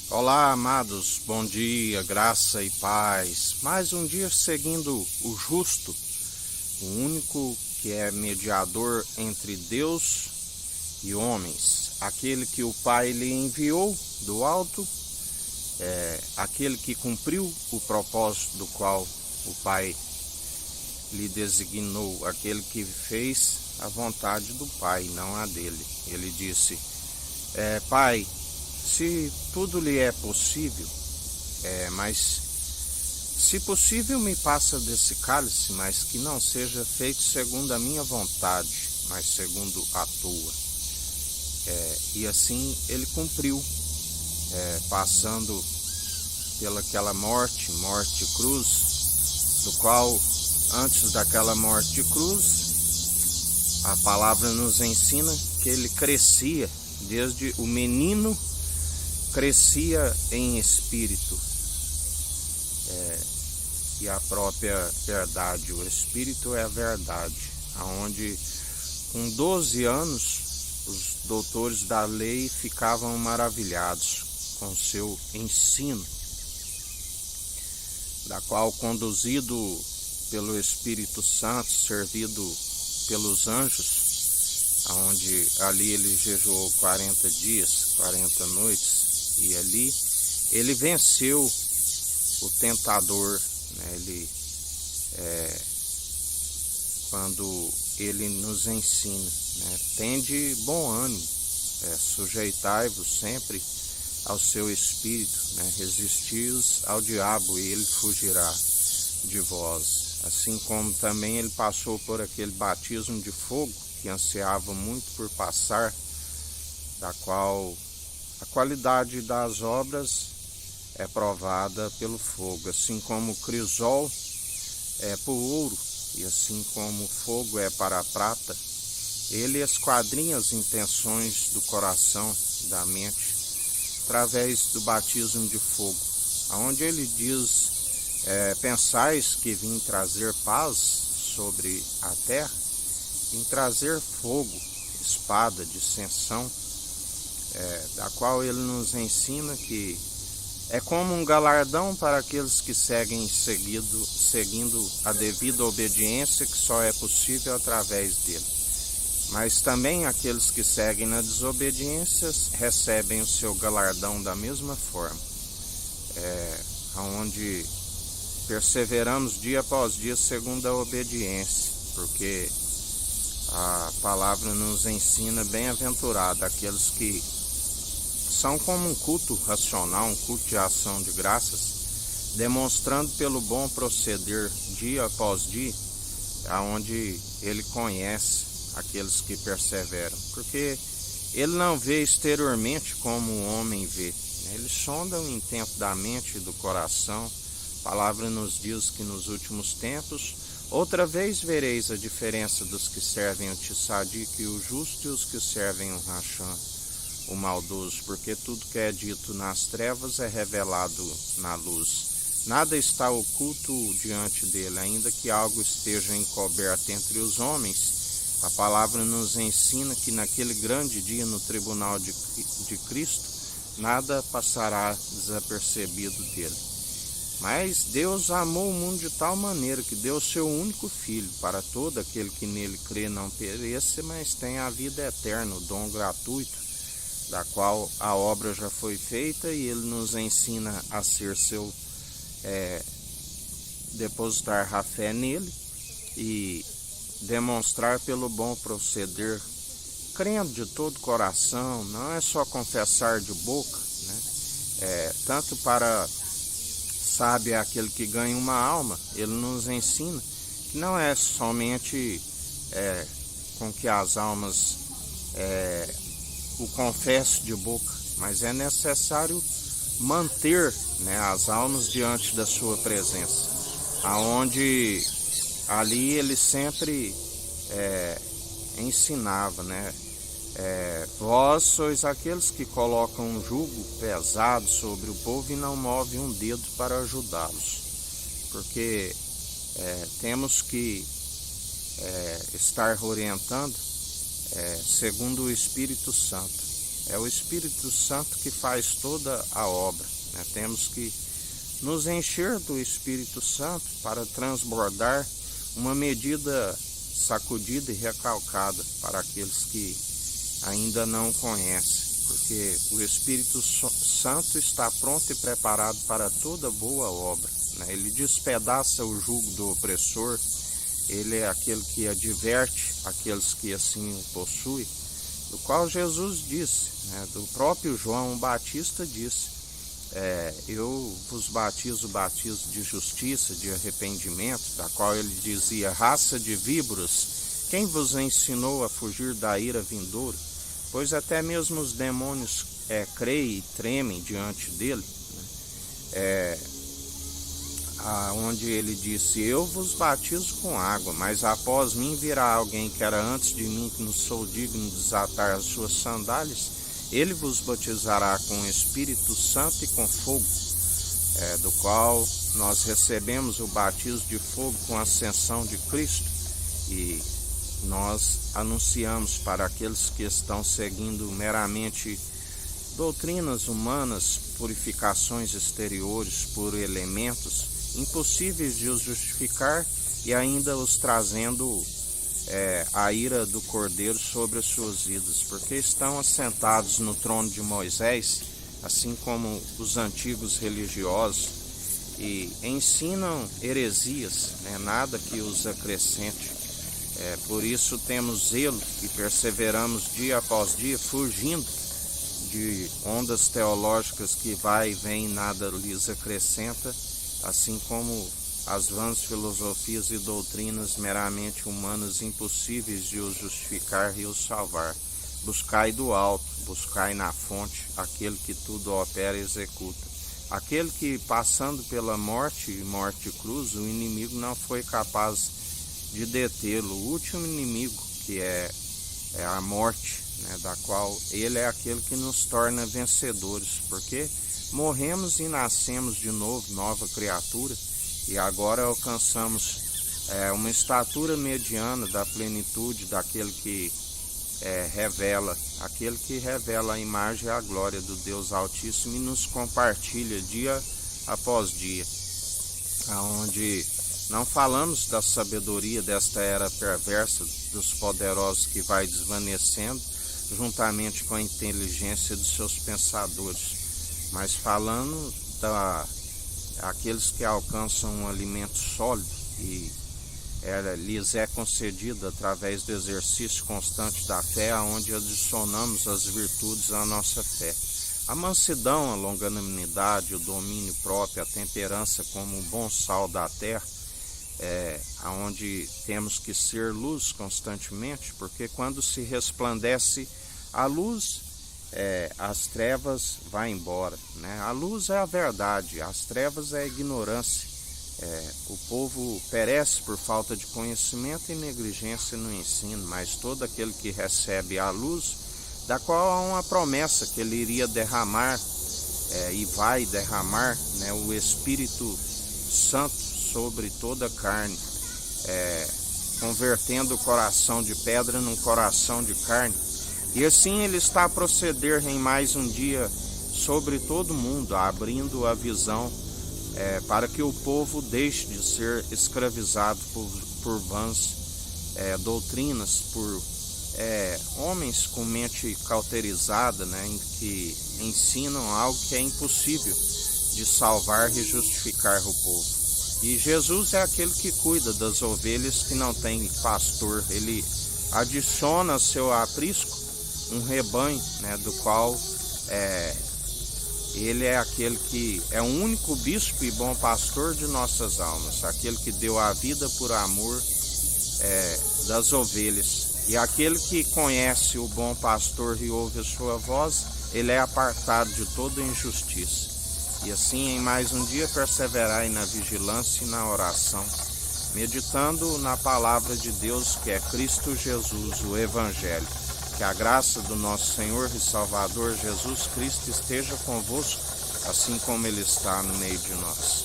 Olá, amados, bom dia, graça e paz. Mais um dia seguindo o justo, o único que é mediador entre Deus e homens, aquele que o Pai lhe enviou do alto, aquele que cumpriu o propósito do qual o Pai lhe designou, aquele que fez a vontade do Pai, não a dele. Ele disse: Pai, se tudo lhe é possível, mas se possível me passa desse cálice, mas que não seja feito segundo a minha vontade, mas segundo a tua. E assim ele cumpriu, passando pelaquela morte de cruz, do qual antes daquela morte de cruz, a palavra nos ensina que ele crescia, desde o menino crescia em espírito, e a própria verdade, o espírito é a verdade, aonde com 12 anos os doutores da lei ficavam maravilhados com seu ensino, da qual, conduzido pelo Espírito Santo, servido pelos anjos, aonde ali ele jejuou 40 dias, 40 noites, e ali ele venceu o tentador, né? Quando ele nos ensina, né? Tende bom ânimo, sujeitai-vos sempre ao seu espírito, né? Resisti-os ao diabo e ele fugirá de vós. Assim como também ele passou por aquele batismo de fogo que ansiava muito por passar, da qual a qualidade das obras é provada pelo fogo, assim como o crisol é para o ouro e assim como o fogo é para a prata, ele esquadrinha as intenções do coração, da mente, através do batismo de fogo, aonde ele diz: pensais que vim trazer paz sobre a terra? Vim trazer fogo, espada, dissensão, da qual ele nos ensina que é como um galardão para aqueles que seguem seguindo a devida obediência, que só é possível através dele. Mas também aqueles que seguem na desobediência recebem o seu galardão da mesma forma, onde perseveramos dia após dia segundo a obediência, porque a palavra nos ensina: bem-aventurado aqueles que são como um culto racional, um culto de ação de graças, demonstrando pelo bom proceder dia após dia, aonde ele conhece aqueles que perseveram, porque ele não vê exteriormente como o homem vê, ele sonda o intento da mente e do coração. A palavra nos diz que nos últimos tempos, outra vez vereis a diferença dos que servem o Tissadique e o justo e os que servem o Racham, o maldoso, porque tudo que é dito nas trevas é revelado na luz. Nada está oculto diante dele, ainda que algo esteja encoberto entre os homens. A palavra nos ensina que naquele grande dia no tribunal de Cristo, nada passará desapercebido dele. Mas Deus amou o mundo de tal maneira que deu o seu único Filho, para todo aquele que nele crê não pereça, mas tenha a vida eterna, o dom gratuito, da qual a obra já foi feita, e ele nos ensina a ser seu, depositar a fé nele e demonstrar pelo bom proceder, crendo de todo o coração, não é só confessar de boca, né? Tanto para sabe aquele que ganha uma alma, ele nos ensina que não é somente com que as almas o confesse de boca, mas é necessário manter, né, as almas diante da sua presença, aonde ali ele sempre ensinava, né? Vós sois aqueles que colocam um jugo pesado sobre o povo e não movem um dedo para ajudá-los, porque temos que estar orientando segundo o Espírito Santo, É o Espírito Santo que faz toda a obra, né? Temos que nos encher do Espírito Santo para transbordar uma medida sacudida e recalcada para aqueles que ainda não conhecem, porque o Espírito Santo está pronto e preparado para toda boa obra, né? Ele despedaça o jugo do opressor, ele é aquele que adverte aqueles que assim o possuem, do qual Jesus disse, né? Do próprio João Batista disse, eu vos batizo o batismo de justiça, de arrependimento, da qual ele dizia, raça de víboras, quem vos ensinou a fugir da ira vindoura? Pois até mesmo os demônios creem e tremem diante dele, né? Onde ele disse, eu vos batizo com água, mas após mim virá alguém que era antes de mim, que não sou digno de desatar as suas sandálias. Ele vos batizará com o Espírito Santo e com fogo, do qual nós recebemos o batismo de fogo com a ascensão de Cristo, e nós anunciamos para aqueles que estão seguindo meramente doutrinas humanas, purificações exteriores por elementos impossíveis de os justificar e ainda os trazendo a ira do Cordeiro sobre as suas vidas, porque estão assentados no trono de Moisés, assim como os antigos religiosos, e ensinam heresias, né? Nada que os acrescente. Por isso temos zelo e perseveramos dia após dia, fugindo de ondas teológicas que vai e vem e nada lhes acrescenta, assim como as vãs filosofias e doutrinas meramente humanas impossíveis de os justificar e os salvar. Buscai do alto, buscai na fonte, aquele que tudo opera e executa. Aquele que, passando pela morte e morte de cruz, o inimigo não foi capaz de detê-lo. O último inimigo, que é a morte, né, da qual ele é aquele que nos torna vencedores, porque morremos e nascemos de novo, nova criatura, e agora alcançamos uma estatura mediana da plenitude daquele que revela a imagem e a glória do Deus Altíssimo e nos compartilha dia após dia, onde não falamos da sabedoria desta era perversa dos poderosos que vai desvanecendo juntamente com a inteligência dos seus pensadores, mas falando aqueles que alcançam um alimento sólido e lhes é concedido através do exercício constante da fé, onde adicionamos as virtudes à nossa fé. A mansidão, a longanimidade, o domínio próprio, a temperança como um bom sal da terra, onde temos que ser luz constantemente, porque quando se resplandece a luz, as trevas vão embora, né? A luz é a verdade, as trevas é a ignorância. O povo perece por falta de conhecimento e negligência no ensino, mas todo aquele que recebe a luz, da qual há uma promessa que ele iria derramar e vai derramar, né, o Espírito Santo sobre toda a carne, convertendo o coração de pedra num coração de carne. E assim ele está a proceder em mais um dia sobre todo mundo, abrindo a visão para que o povo deixe de ser escravizado por vãs doutrinas, por homens com mente cauterizada, né, que ensinam algo que é impossível de salvar e justificar o povo. E Jesus é aquele que cuida das ovelhas que não tem pastor. Ele adiciona ao seu aprisco um rebanho, né, do qual ele é aquele que é o único bispo e bom pastor de nossas almas, aquele que deu a vida por amor das ovelhas. E aquele que conhece o bom pastor e ouve a sua voz, ele é apartado de toda injustiça. E assim, em mais um dia, perseverai na vigilância e na oração, meditando na palavra de Deus, que é Cristo Jesus, o Evangelho. Que a graça do nosso Senhor e Salvador Jesus Cristo esteja convosco, assim como Ele está no meio de nós.